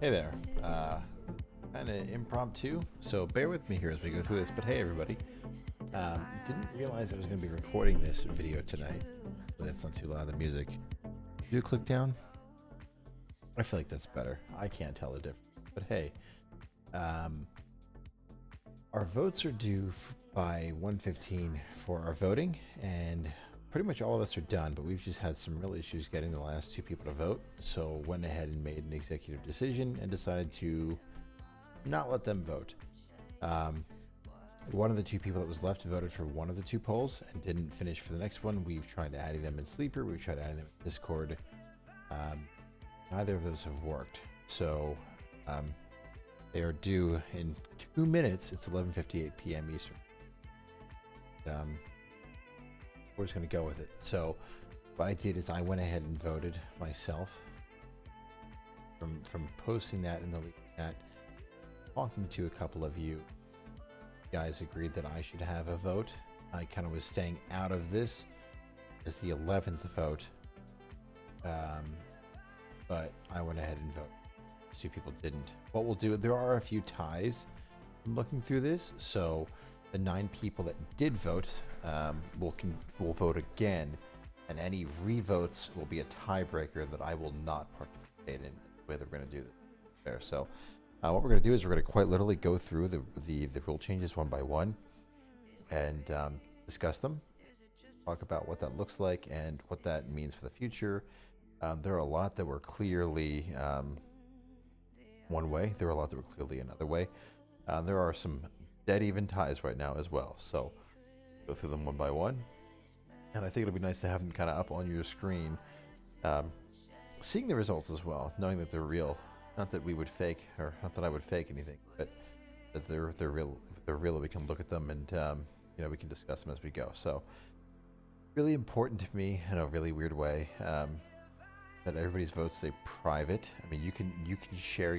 Hey there. Kind of impromptu, so bear with me here as we go through this. But hey, everybody. Didn't realize I was going to be recording this video tonight. That's not too loud, the music. Do you click down? I feel like that's better. I can't tell the difference. But hey, our votes are due by 1:15 for our voting, and pretty much all of us are done, but we've just had some real issues getting the last two people to vote. So went ahead and made an executive decision and decided to not let them vote. One of the two people that was left voted for one of the two polls and didn't finish for the next one. We've tried adding them in Sleeper. We've tried adding them in Discord. Neither of those have worked. So they are due in 2 minutes. It's 11:58 p.m. Eastern. We're just going to go with it. So what I did is I went ahead and voted myself from posting that in the lead chat, talking to a couple of you guys agreed that I should have a vote. I kind of was staying out of this as the 11th vote, but I went ahead and voted. Two people didn't. What we'll do, there are a few ties. I'm looking through this, so the 9 people that did vote will vote again, and any revotes will be a tiebreaker that I will not participate in. The way that we're going to do this there. So what we're going to do is we're going to quite literally go through the rule changes one by one and discuss them, talk about what that looks like and what that means for the future. There are a lot that were clearly one way. There are a lot that were clearly another way. There are some dead even ties right now as well. So go through them one by one. And I think it'll be nice to have them kind of up on your screen, seeing the results as well, knowing that they're real. Not that we would fake, or not that I would fake anything, but that they're real. If they're real, we can look at them and we can discuss them as we go. So really important to me in a really weird way that everybody's votes stay private. I mean, you can share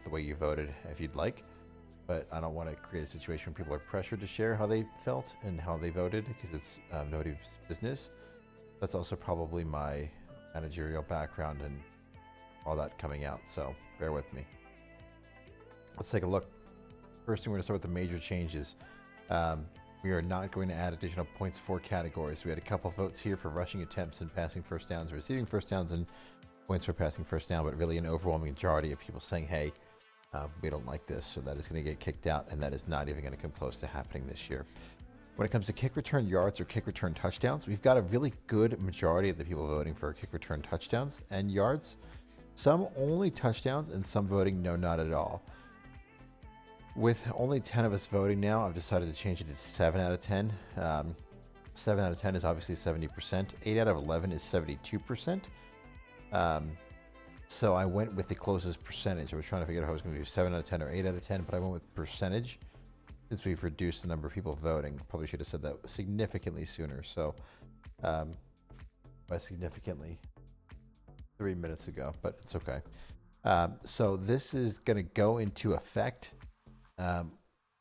the way you voted if you'd like, but I don't want to create a situation where people are pressured to share how they felt and how they voted because it's nobody's business. That's also probably my managerial background and all that coming out, so bear with me. Let's take a look. First thing, we're going to start with the major changes. We are not going to add additional points for categories. We had a couple votes here for rushing attempts and passing first downs, receiving first downs, and points for passing first down, but really an overwhelming majority of people saying, hey, we don't like this, so that is going to get kicked out, and that is not even going to come close to happening this year. When it comes to kick return yards or kick return touchdowns, we've got a really good majority of the people voting for kick return touchdowns and yards. Some only touchdowns and some voting no, not at all. With only 10 of us voting now, I've decided to change it to 7 out of 10. 7 out of 10 is obviously 70%. 8 out of 11 is 72%. So I went with the closest percentage. I was trying to figure out how I was going to do 7 out of 10 or 8 out of 10, but I went with percentage since we've reduced the number of people voting. Probably should have said that significantly sooner. So by significantly, 3 minutes ago, but it's okay. So this is going to go into effect.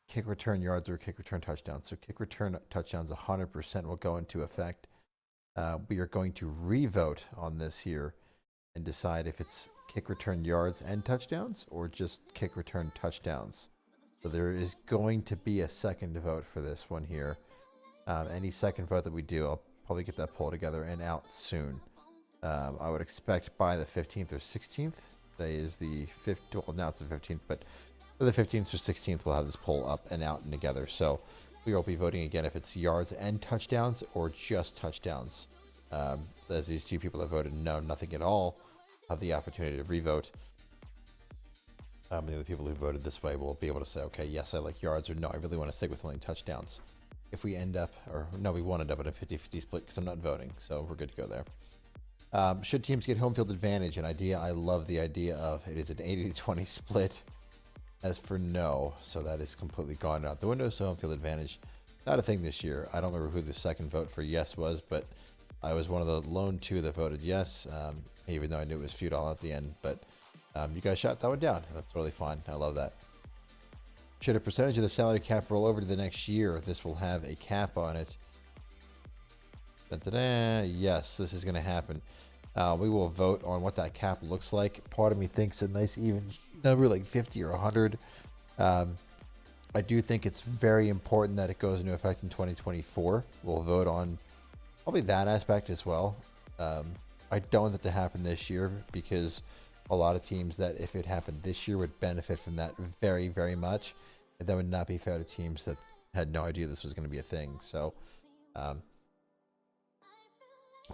Kick return yards or kick return touchdowns. So kick return touchdowns 100% will go into effect. We are going to re-vote on this here and decide if it's kick return yards and touchdowns or just kick return touchdowns. So there is going to be a second vote for this one here. Any second vote that we do, I'll probably get that poll together and out soon. I would expect by the 15th or 16th. Today is the 5th. Well, now it's the 15th, but for the 15th or 16th, we'll have this poll up and out and together. So we will be voting again if it's yards and touchdowns or just touchdowns. As these two people that voted no, nothing at all, have the opportunity to revote. The other people who voted this way will be able to say, okay, yes, I like yards, or no, I really want to stick with only touchdowns. If we end up, or no, we won't end up at a 50-50 split because I'm not voting, so we're good to go there. Should teams get home field advantage? An idea I love the idea of. It is an 80-20 split. As for no, so that is completely gone out the window. So home field advantage, not a thing this year. I don't remember who the second vote for yes was, but I was one of the lone 2 that voted yes, even though I knew it was futile at the end. But you guys shot that one down. That's really fun. I love that. Should a percentage of the salary cap roll over to the next year? This will have a cap on it. Da-da-da. Yes, this is going to happen. We will vote on what that cap looks like. Part of me thinks a nice even number, like 50 or 100. I do think it's very important that it goes into effect in 2024. We'll vote on probably that aspect as well. I don't want that to happen this year because a lot of teams that if it happened this year would benefit from that very, very much. And that would not be fair to teams that had no idea this was going to be a thing. So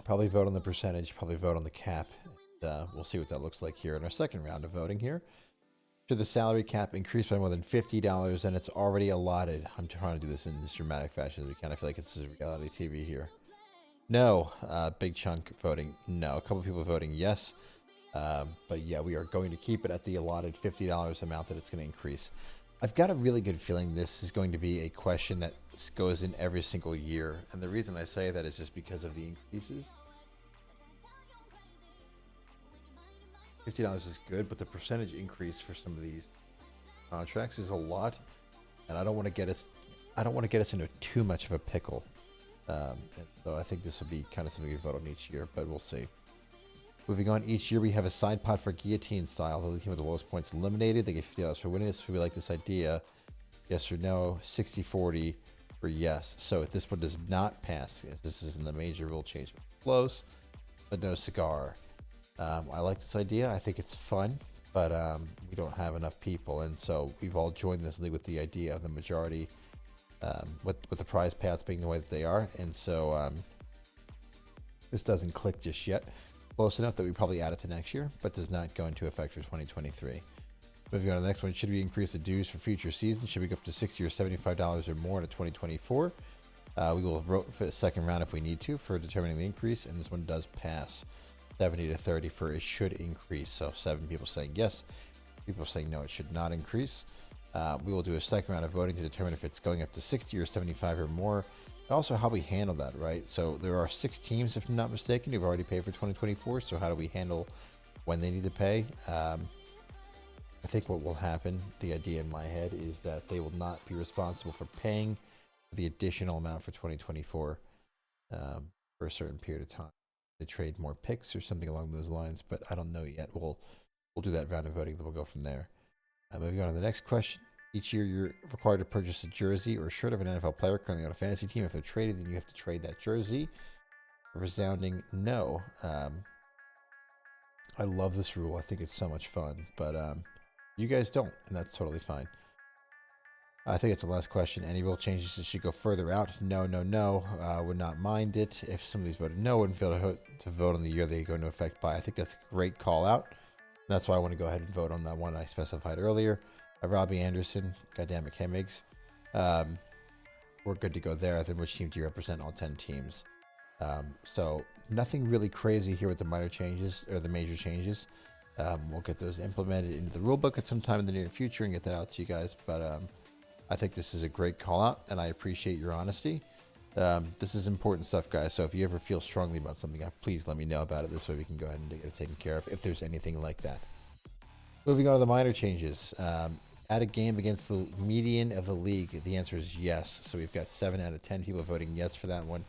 probably vote on the percentage, probably vote on the cap. And, we'll see what that looks like here in our second round of voting here. Should the salary cap increase by more than $50 and it's already allotted? I'm trying to do this in this dramatic fashion as we can. I feel like it's reality TV here. No. Big chunk voting no. A couple people voting yes. But yeah, we are going to keep it at the allotted $50 amount that it's going to increase. I've got a really good feeling this is going to be a question that goes in every single year. And the reason I say that is just because of the increases. $50 is good, but the percentage increase for some of these contracts is a lot, and I don't want to get us into too much of a pickle. And so I think this will be kind of something we vote on each year, but we'll see. Moving on, each year we have a side pot for guillotine style. The team with the lowest points eliminated. They get $50 for winning this. We like this idea. Yes or no? 60-40 for yes. So if this one does not pass, this is in the major rule change. Close, but no cigar. I like this idea. I think it's fun, but we don't have enough people, and so we've all joined this league with the idea of the majority, with the prize paths being the way that they are, and so this doesn't click just yet. Close enough that we probably add it to next year, but does not go into effect for 2023. Moving on to the next one, should we increase the dues for future seasons? Should we go up to $60 or $75 or more in 2024? We will vote for the second round if we need to for determining the increase, and this one does pass. 70-30 for it should increase. So 7 people saying yes, people saying no, it should not increase. We will do a second round of voting to determine if it's going up to 60 or 75 or more. And also how we handle that, right? So there are 6 teams, if I'm not mistaken, who've already paid for 2024. So how do we handle when they need to pay? I think what will happen, the idea in my head is that they will not be responsible for paying the additional amount for 2024 for a certain period of time. They trade more picks or something along those lines, but I don't know yet. We'll do that round of voting, then we'll go from there. Moving on to the next question. Each year you're required to purchase a jersey or shirt of an NFL player currently on a fantasy team. If they're traded, then you have to trade that jersey. A resounding no. I love this rule. I think it's so much fun, but you guys don't, and that's totally fine. I think it's the last question. Any rule changes that should go further out? No. Would not mind it. If somebody's voted no, wouldn't feel to vote on the year they go into effect by. I think that's a great call out. That's why I want to go ahead and vote on that one I specified earlier. Robbie Anderson, goddamn it, K-Migs. We're good to go there. Then which team do you represent? All 10 teams. So nothing really crazy here with the minor changes or the major changes. We'll get those implemented into the rulebook at some time in the near future and get that out to you guys. But I think this is a great call out, and I appreciate your honesty. This is important stuff, guys. So if you ever feel strongly about something, please let me know about it. This way we can go ahead and get it taken care of if there's anything like that. Moving on to the minor changes. Add a game against the median of the league. The answer is yes. So we've got 7 out of 10 people voting yes for that one.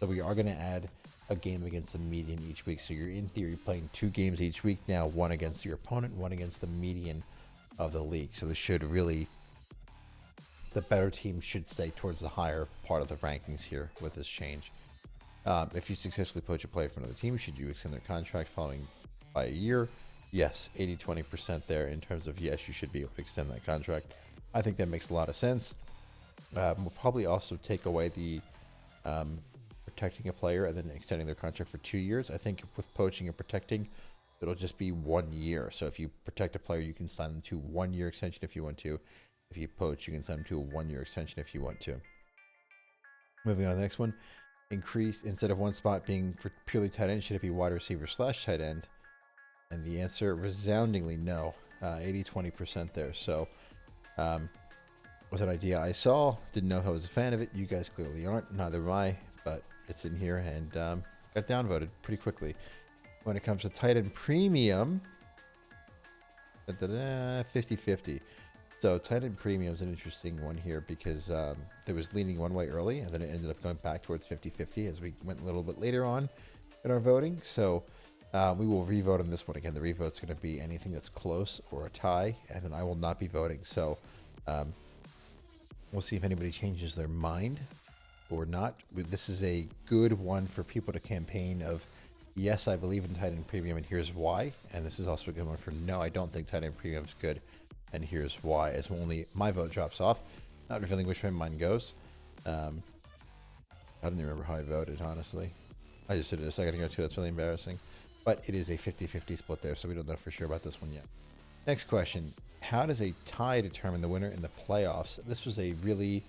So we are going to add a game against the median each week. So you're in theory playing 2 games each week now, one against your opponent, one against the median of the league. So this should really, the better team should stay towards the higher part of the rankings here with this change. If you successfully poach a player from another team, should you extend their contract following by a year? Yes, 80-20% there in terms of yes, you should be able to extend that contract. I think that makes a lot of sense. We'll probably also take away the protecting a player and then extending their contract for 2 years. I think with poaching and protecting, it'll just be 1 year. So if you protect a player, you can sign them to 1 year extension if you want to. If you poach, you can sign them to a 1 year extension if you want to. Moving on to the next one. Increase, instead of one spot being for purely tight end, should it be wide receiver / tight end? And the answer, resoundingly no. 80-20% there. So was an idea I saw. Didn't know if I was a fan of it. You guys clearly aren't. Neither am I. But it's in here and got downvoted pretty quickly. When it comes to tight end premium, 50-50. So tight end premium is an interesting one here because there was leaning one way early and then it ended up going back towards 50-50 as we went a little bit later on in our voting. So We will revote on this one again. The revote's going to be anything that's close or a tie, and then I will not be voting. So we'll see if anybody changes their mind or not. This is a good one for people to campaign of, yes, I believe in tight end premium, and here's why. And this is also a good one for, no, I don't think tight end premium is good, and here's why. As only my vote drops off, not revealing which way mine goes. I don't even remember how I voted, honestly. I just did it a second ago too. That's really embarrassing. But it is a 50-50 split there, so we don't know for sure about this one yet. Next question. How does a tie determine the winner in the playoffs? This was a really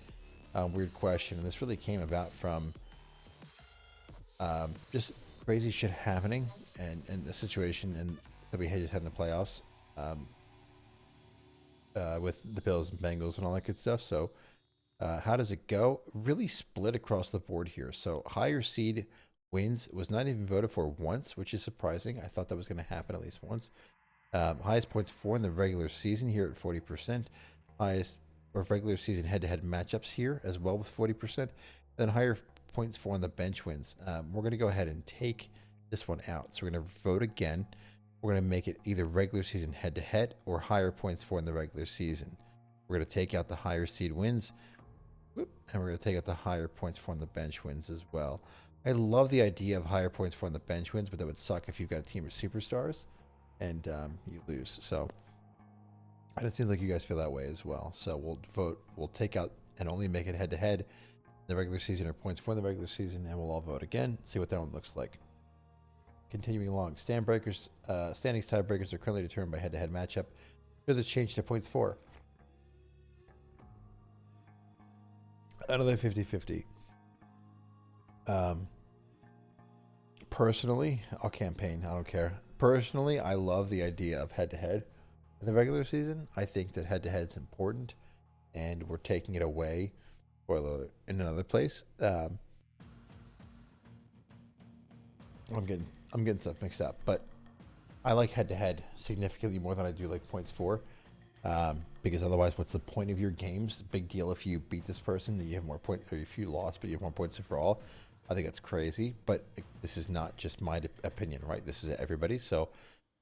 weird question, and this really came about from just crazy shit happening and the situation and that we just had in the playoffs with the Bills and Bengals and all that good stuff. So how does it go? Really split across the board here. So higher seed wins, was not even voted for once, which is surprising. I thought that was going to happen at least once. Highest points for in the regular season here at 40%. Highest or regular season head-to-head matchups here as well with 40%. Then higher points for in the bench wins. We're going to go ahead and take this one out. So we're going to vote again. We're going to make it either regular season head-to-head or higher points for in the regular season. We're going to take out the higher seed wins. And we're going to take out the higher points for in the bench wins as well. I love the idea of higher points for in the bench wins, but that would suck if you've got a team of superstars and you lose. So and it seems like you guys feel that way as well. So we'll vote, we'll take out and only make it head-to-head in the regular season or points for the regular season, and we'll all vote again, see what that one looks like. Continuing along, standings tiebreakers are currently determined by head-to-head matchup. Should this change to points for? Another 50-50. Personally, I'll campaign. I don't care. Personally, I love the idea of head-to-head in the regular season. I think that head-to-head is important, and we're taking it away in another place. I'm getting stuff mixed up, but I like head-to-head significantly more than I do like points for. Because otherwise, what's the point of your games? Big deal if you beat this person, that you have more points, or if you lost, but you have more points overall. I think that's crazy, but this is not just my opinion, right? This is everybody. So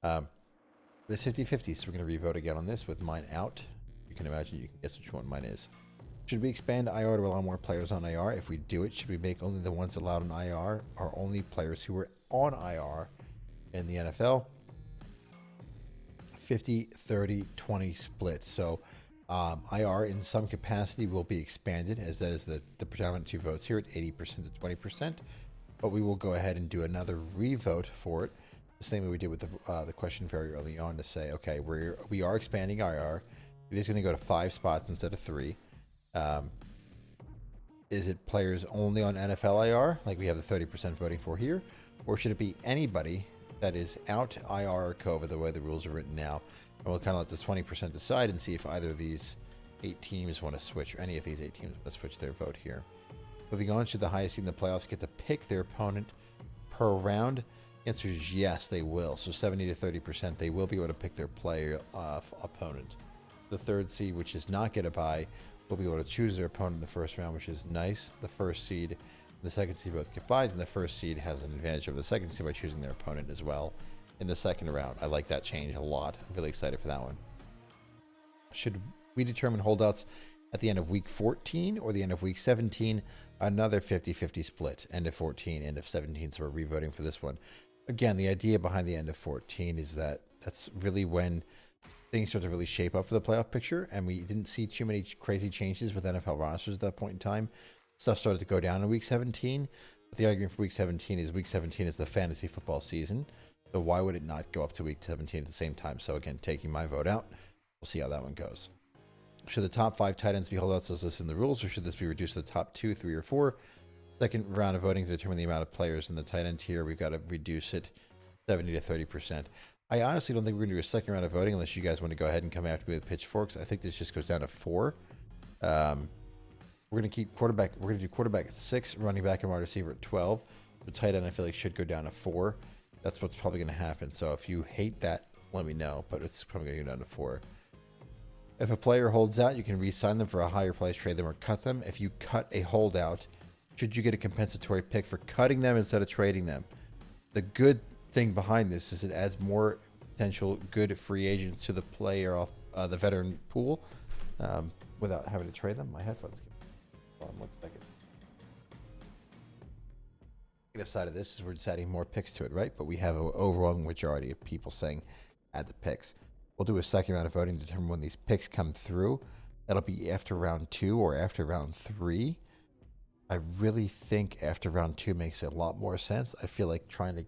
this 50-50, so we're going to revote again on this with mine out. You can imagine, you can guess which one mine is. Should we expand IR to allow more players on IR? If we do it, should we make only the ones allowed on IR are only players who were on IR in the NFL? 50, 30, 20 split. So IR in some capacity will be expanded, as that is the predominant two votes here at 80% to 20%. But we will go ahead and do another revote for it, the same way we did with the question very early on, to say, okay, we are expanding IR. It is going to go to 5 spots instead of 3. Is it players only on NFL IR, like we have the 30% voting for here, or should it be anybody that is out IR or COVID, the way the rules are written now? And we'll kind of let the 20% decide and see if either of these 8 teams want to switch, or any of these 8 teams want to switch their vote here. Moving on, should the highest seed in the playoffs get to pick their opponent per round? The answer is yes, they will. So 70 to 30%, they will be able to pick their opponent. The third seed, which is not get a bye, will be able to choose their opponent in the first round, which is nice. The first seed and the second seed both get byes, and the first seed has an advantage over the second seed by choosing their opponent as well in the second round. I like that change a lot. I'm really excited for that one. Should we determine holdouts at the end of week 14 or the end of week 17? Another 50-50 split. End of 14, end of 17. So we're revoting for this one. Again, the idea behind the end of 14 is that that's really when things start to really shape up for the playoff picture, and we didn't see too many crazy changes with NFL rosters at that point in time. Stuff started to go down in week 17. But the argument for week 17 is the fantasy football season. So why would it not go up to week 17 at the same time? So again, taking my vote out. We'll see how that one goes. Should the top 5 tight ends be holdouts as listed in the rules, or should this be reduced to the top 2, 3, or 4? Second round of voting to determine the amount of players in the tight end tier. We've got to reduce it 70 to 30%. I honestly don't think we're going to do a second round of voting unless you guys want to go ahead and come after me with pitchforks. I think this just goes down to 4. We're going to keep quarterback. We're going to do quarterback at 6, running back and wide receiver at 12. The tight end, I feel like, should go down to 4. That's what's probably going to happen. So if you hate that, let me know. But it's probably going to go down to 4. If a player holds out, you can re-sign them for a higher price, trade them, or cut them. If you cut a holdout, should you get a compensatory pick for cutting them instead of trading them? The good thing behind this is it adds more potential good free agents to the player off the veteran pool without having to trade them. My headphones. Hold on 1 second. The negative side of this is we're just adding more picks to it, right? But we have an overwhelming majority of people saying add the picks. We'll do a second round of voting to determine when these picks come through. That'll be after round 2 or after round 3. I really think after round 2 makes a lot more sense. I feel like trying to,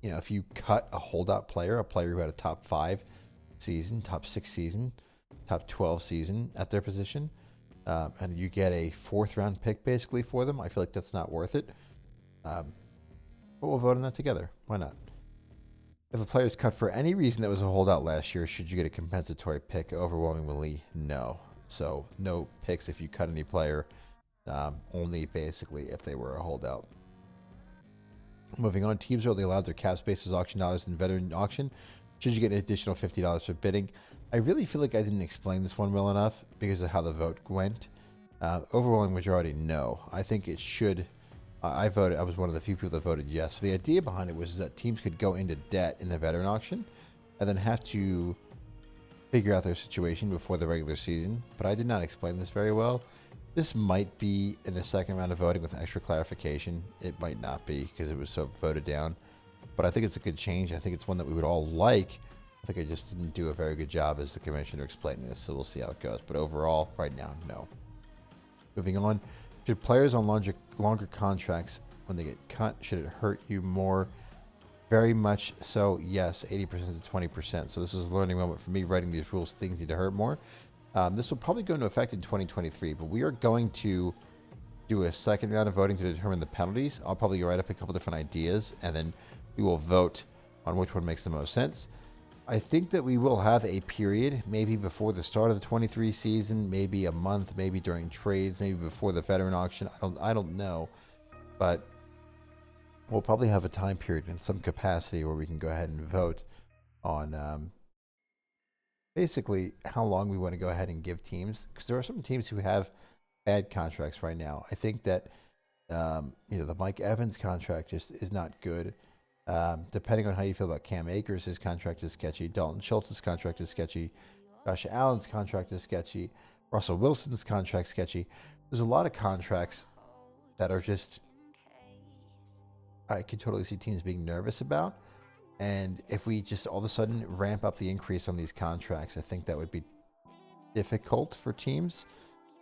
if you cut a holdout player, a player who had a top 5 season, top 6 season, top 12 season at their position, and you get a 4th round pick basically for them, I feel like that's not worth it. But we'll vote on that together. Why not? If a player is cut for any reason that was a holdout last year, should you get a compensatory pick? Overwhelmingly, no. So no picks if you cut any player, only basically if they were a holdout. Moving on, teams are only allowed their cap space as auction dollars in veteran auction. Should you get an additional $50 for bidding? I really feel like I didn't explain this one well enough because of how the vote went. Overwhelming majority, no. I think it should. I voted. I was one of the few people that voted yes. So the idea behind it was that teams could go into debt in the veteran auction and then have to figure out their situation before the regular season. But I did not explain this very well. This might be in the second round of voting with extra clarification. It might not be because it was so voted down. But I think it's a good change. I think it's one that we would all like. I think I just didn't do a very good job as the commissioner explaining this. So we'll see how it goes. But overall, right now, no. Moving on. Should players on longer contracts, when they get cut, should it hurt you more? Very much so, yes, 80% to 20%. So this is a learning moment for me. Writing these rules, things need to hurt more. This will probably go into effect in 2023, but we are going to do a second round of voting to determine the penalties. I'll probably write up a couple different ideas, and then we will vote on which one makes the most sense. I think that we will have a period, maybe before the start of the 23 season, maybe a month, maybe during trades, maybe before the veteran auction. I don't know, but we'll probably have a time period in some capacity where we can go ahead and vote on basically how long we want to go ahead and give teams, because there are some teams who have bad contracts right now. I think that the Mike Evans contract just is not good. Depending on how you feel about Cam Akers, his contract is sketchy. Dalton Schultz's contract is sketchy. Josh Allen's contract is sketchy. Russell Wilson's contract sketchy. There's a lot of contracts that are just, I could totally see teams being nervous about. And if we just all of a sudden ramp up the increase on these contracts, I think that would be difficult for teams.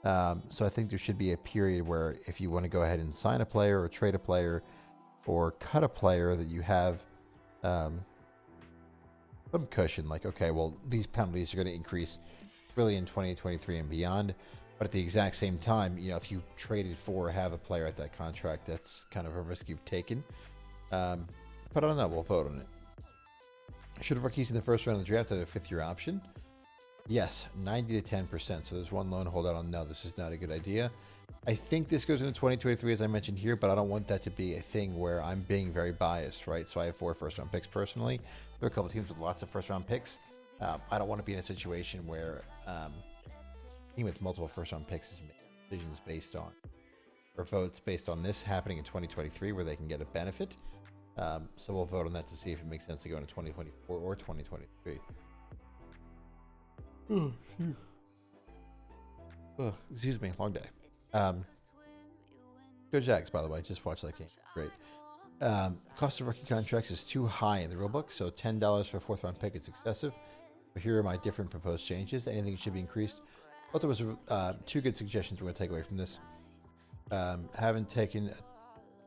So I think there should be a period where if you want to go ahead and sign a player or trade a player or cut a player, that you have some cushion. Like, okay, well, these penalties are going to increase really in 2023 and beyond. But at the exact same time, if you traded for or have a player at that contract, that's kind of a risk you've taken. But I don't know. We'll vote on it. Should rookies in the first round of the draft have a 5th-year option? Yes, 90 to 10%. So there's one lone holdout on no, this is not a good idea. I think this goes into 2023, as I mentioned here, but I don't want that to be a thing where I'm being very biased, right? So I have 4 first-round picks personally. There are a couple of teams with lots of first-round picks. I don't want to be in a situation where a team with multiple first-round picks is making decisions based on, or votes based on this happening in 2023 where they can get a benefit. So we'll vote on that to see if it makes sense to go into 2024 or 2023. Excuse me, long day. Go Jags, by the way. Just watched that game. Great. Cost of rookie contracts is too high in the rulebook, so $10 for a 4th-round pick is excessive. But here are my different proposed changes. Anything should be increased. I thought there was 2 good suggestions we're going to take away from this. Haven't taken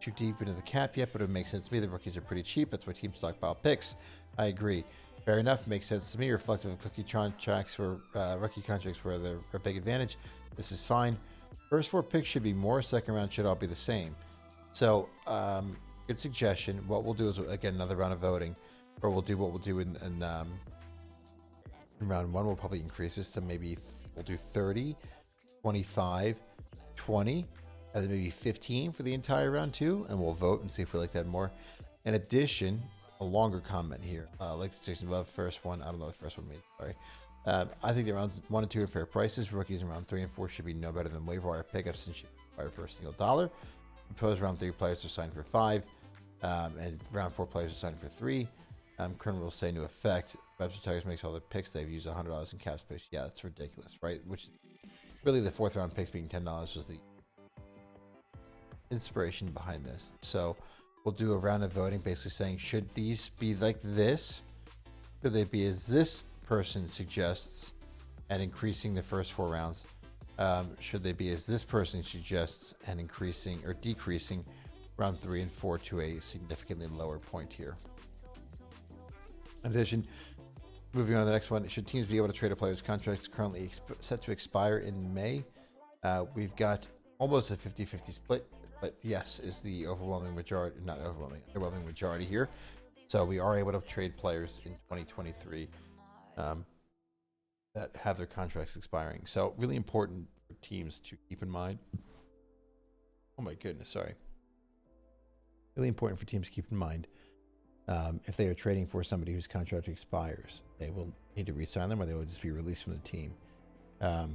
too deep into the cap yet, but it makes sense to me. The rookies are pretty cheap. That's why teams stockpile picks. I agree. Fair enough. Makes sense to me. Reflective of rookie contracts where they're a big advantage. This is fine. First 4 picks should be more. Second round should all be the same. So, good suggestion. What we'll do is, again, another round of voting, or we'll do what we'll do in round 1. We'll probably increase this to maybe we'll do 30, 25, 20, and then maybe 15 for the entire round 2, and we'll vote and see if we like to add more. In addition, a longer comment here. Like the suggestion above, first one. I don't know what the first one means. Sorry. I think the rounds 1 and 2 are fair prices. Rookies in round 3 and 4 should be no better than waiver wire pickups and should be required for a single dollar. Proposed round 3 players are signed for $5. and round 4 players are signing for 3. Current rules say into effect. Webster Tigers makes all their picks. They've used $100 in cap space. Yeah, that's ridiculous, right? Which really the 4th round picks being $10 was the inspiration behind this. So we'll do a round of voting, basically saying, should these be like this? Should they be as this person suggests, and increasing the first 4 rounds? Should they be as this person suggests, and increasing or decreasing round 3 and 4 to a significantly lower point here? In addition, moving on to the next one, should teams be able to trade a player's contracts currently set to expire in May? We've got almost a 50-50 split, but yes is the overwhelming majority, not overwhelming, underwhelming majority here. So we are able to trade players in 2023 that have their contracts expiring. So really important for teams to keep in mind. Oh my goodness, sorry. Really important for teams to keep in mind. If they are trading for somebody whose contract expires, they will need to re-sign them, or they will just be released from the team. That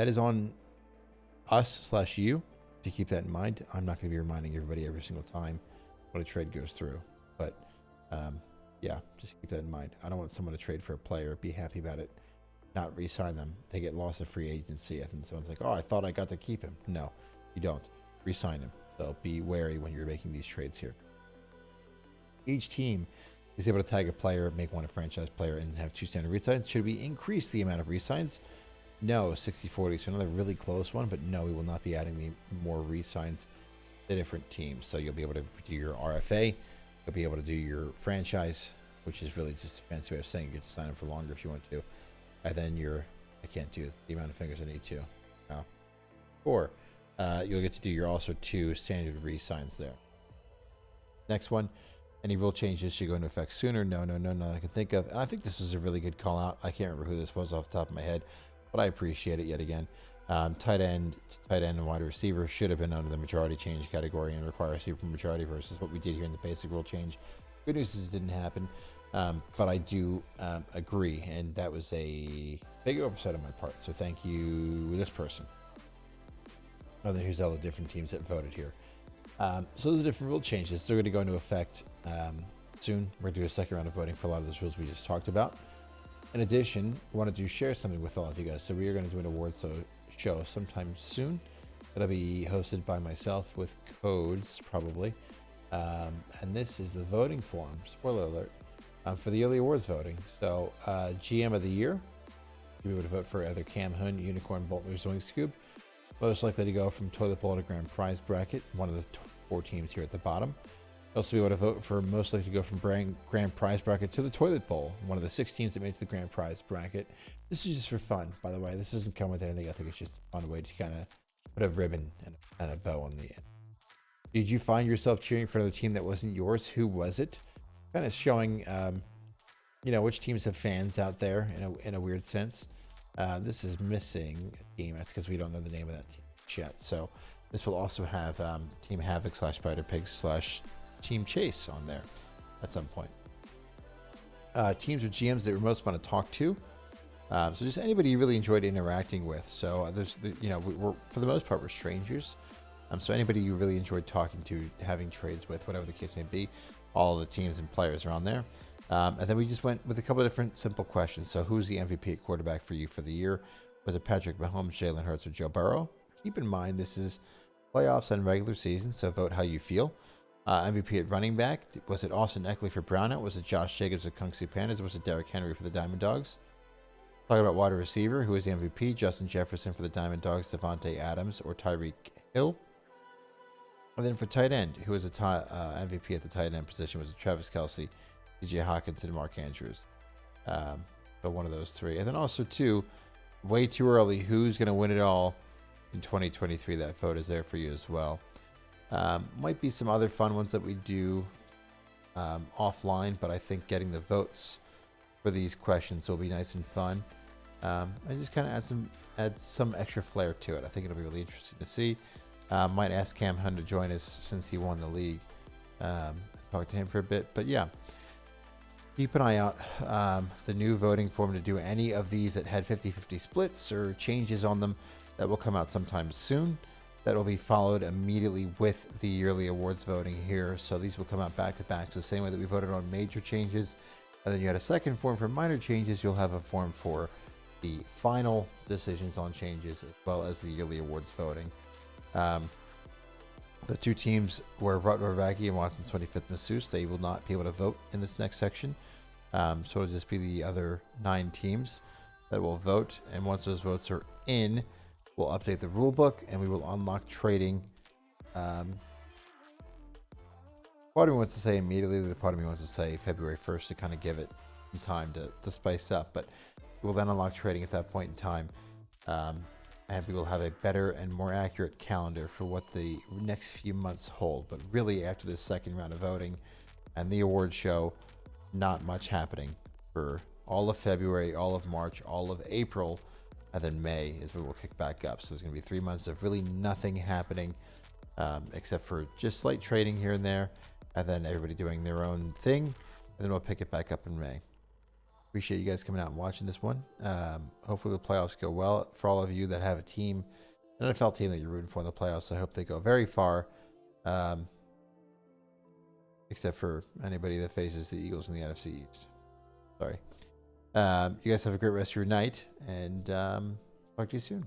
is on us/you to keep that in mind. I'm not going to be reminding everybody every single time when a trade goes through, but yeah, just keep that in mind. I don't want someone to trade for a player, be happy about it, not re-sign them. They get lost of free agency. I think someone's like, oh, I thought I got to keep him. No, you don't. Re-sign him. So be wary when you're making these trades here. Each team is able to tag a player, make one a franchise player, and have 2 standard re-signs. Should we increase the amount of re-signs? No, 60-40. So another really close one, but no, we will not be adding the more re-signs to different teams. So you'll be able to do your RFA, you'll be able to do your franchise, which is really just a fancy way of saying you get to sign them for longer if you want to. And then I can't do the amount of fingers I need to. No. Or you'll get to do your also 2 standard re-signs there. Next one. Any rule changes should go into effect sooner? No, none I can think of. And I think this is a really good call out. I can't remember who this was off the top of my head, but I appreciate it yet again. Tight end and wide receiver should have been under the majority change category and require a super majority versus what we did here in the basic rule change. Good news is it didn't happen, but I do agree, and that was a big oversight on my part. So thank you, this person. Oh, then here's all the different teams that voted here. So those are different rule changes. They're going to go into effect soon. We're going to do a second round of voting for a lot of those rules we just talked about. In addition, I wanted to share something with all of you guys. So we are going to do an awards show sometime soon. It'll be hosted by myself with codes, probably. And this is the voting form, spoiler alert, for the early awards voting. So GM of the year, you'll be able to vote for either Cam Hun, Unicorn, Boltner, Zoink Scoop. Most likely to go from Toilet Bowl to Grand Prize bracket, one of the 4 teams here at the bottom. You'll also be able to vote for most likely to go from Grand Prize bracket to the Toilet Bowl, one of the 6 teams that made it to the Grand Prize bracket. This is just for fun, by the way. This doesn't come with anything. I think it's just a fun way to kind of put a ribbon and a bow on the end. Did you find yourself cheering for another team that wasn't yours? Who was it? Kind of showing, which teams have fans out there in a weird sense. This is missing a team. That's because we don't know the name of that team yet. So this will also have Team Havoc / Spider Pigs / Team Chase on there at some point. Teams or GMs that were most fun to talk to. So just anybody you really enjoyed interacting with. So we're for the most part we're strangers. So anybody you really enjoyed talking to, having trades with, whatever the case may be, all the teams and players are on there. And then we just went with a couple of different simple questions. So who's the MVP at quarterback for you for the year? Was it Patrick Mahomes, Jalen Hurts, or Joe Burrow? Keep in mind, this is playoffs and regular season, so vote how you feel. MVP at running back, was it Austin Eckler for Brownout? Was it Josh Jacobs at Kung Fu Pandas? Was it Derrick Henry for the Diamond Dogs? Talking about wide receiver, who is the MVP? Justin Jefferson for the Diamond Dogs, Devontae Adams, or Tyreek Hill? And then for tight end, who was a MVP at the tight end position? Was it Travis Kelce, DJ Hawkinson, and Mark Andrews? But one of those 3. And then also, too, way too early, who's going to win it all in 2023? That vote is there for you as well. Might be some other fun ones that we do offline, but I think getting the votes for these questions will be nice and fun. And just kind of add some extra flair to it. I think it'll be really interesting to see. Might ask Cam Hun to join us since he won the league. Talk to him for a bit. But yeah, keep an eye out. The new voting form to do any of these that had 50-50 splits or changes on them, that will come out sometime soon. that will be followed immediately with the yearly awards voting here. So these will come out back to back. So the same way that we voted on major changes, and then you had a second form for minor changes, you'll have a form for the final decisions on changes, as well as the yearly awards voting. The two teams were Rutgers and Watson's 25th Masseuse. They will not be able to vote in this next section. So it'll just be the other 9 teams that will vote. And once those votes are in, we'll update the rule book and we will unlock trading. Part of me wants to say immediately, the part of me wants to say February 1st to kind of give it some time to spice up. But we'll then unlock trading at that point in time. And we will have a better and more accurate calendar for what the next few months hold. But really, after this second round of voting and the award show, not much happening for all of February, all of March, all of April, and then May is where we'll kick back up. So there's going to be 3 months of really nothing happening, except for just slight trading here and there, and then everybody doing their own thing, and then we'll pick it back up in May. Appreciate you guys coming out and watching this one. Hopefully the playoffs go well. For all of you that have a team, an NFL team that you're rooting for in the playoffs, I hope they go very far. Except for anybody that faces the Eagles in the NFC East. Sorry. You guys have a great rest of your night, and talk to you soon.